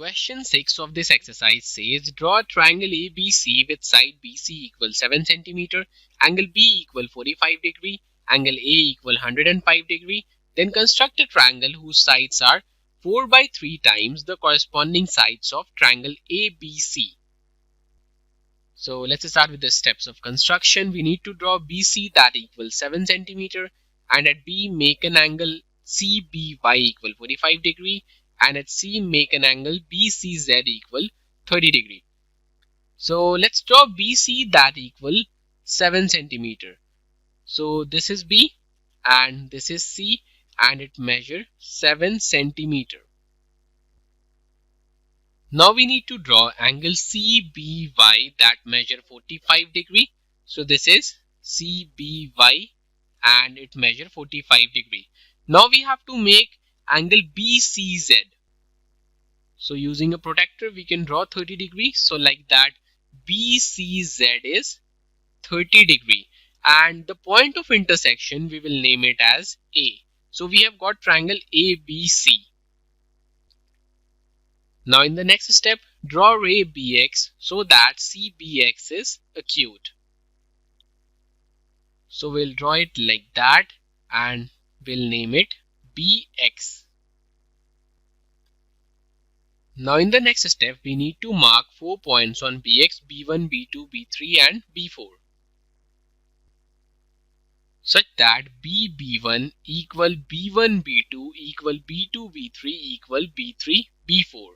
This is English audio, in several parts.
Question 6 of this exercise says draw a triangle ABC with side BC equal 7 cm, angle B equal 45 degree, angle A equal 105 degree. Then construct a triangle whose sides are 4 by 3 times the corresponding sides of triangle ABC. So let's start with the steps of construction. We need to draw BC that equals 7 cm, and at B make an angle CBY equal 45 degree, and at C make an angle BCZ equal 30 degree. So let's draw BC that equal 7 cm. So this is B and this is C, and it measures 7 cm. Now we need to draw angle CBY that measure 45 degree. So this is CBY and it measure 45 degree. Now we have to make angle BCZ. So using a protractor we can draw 30 degree. So like that BCZ is 30 degree, and the point of intersection we will name it as A. So we have got triangle ABC. Now in the next step, draw ray BX so that CBX is acute. So we'll draw it like that and we'll name it BX. Now in the next step, we need to mark 4 points on BX, B1, B2, B3 and B4, such that BB1 equal B1, B2 equal B2, B3 equal B3, B4.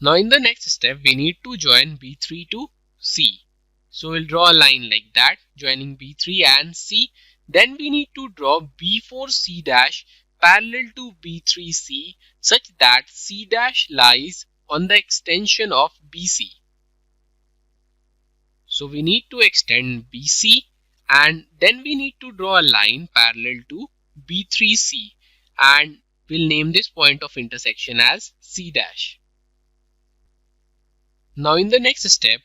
Now in the next step, we need to join B3 to C. So we'll draw a line like that, joining B3 and C. Then we need to draw B4C dash parallel to B3C such that C dash lies on the extension of BC. So we need to extend BC and then we need to draw a line parallel to B3C, and we'll name this point of intersection as C dash. Now in the next step,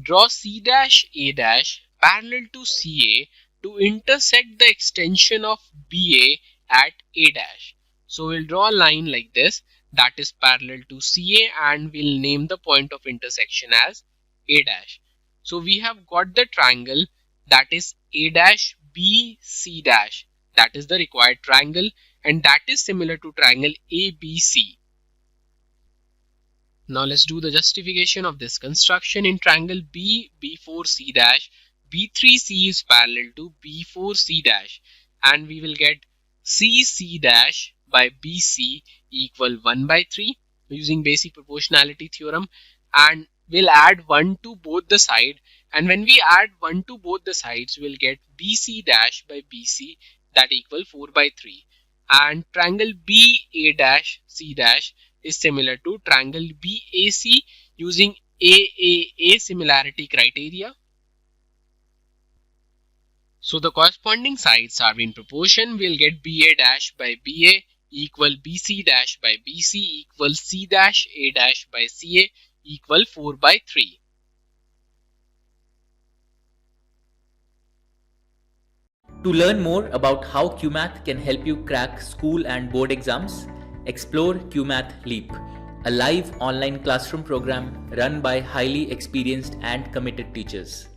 draw C dash A dash parallel to CA to intersect the extension of BA at A dash. So we'll draw a line like this that is parallel to CA and we'll name the point of intersection as A dash. So we have got the triangle that is A dash B C dash. That is the required triangle, and that is similar to triangle ABC. Now let's do the justification of this construction. In triangle B, B4C dash, B3C is parallel to B4C dash, and we will get CC dash by BC equal 1 by 3 using basic proportionality theorem, and we'll add 1 to both the side, and when we add 1 to both the sides we'll get BC dash by BC that equal 4 by 3, and triangle BA dash C dash is similar to triangle BAC using AAA similarity criteria. So the corresponding sides are in proportion. We'll get BA dash by BA equal BC dash by BC equal C dash A dash by CA equal 4 by 3. To learn more about how QMath can help you crack school and board exams, explore QMath Leap, a live online classroom program run by highly experienced and committed teachers.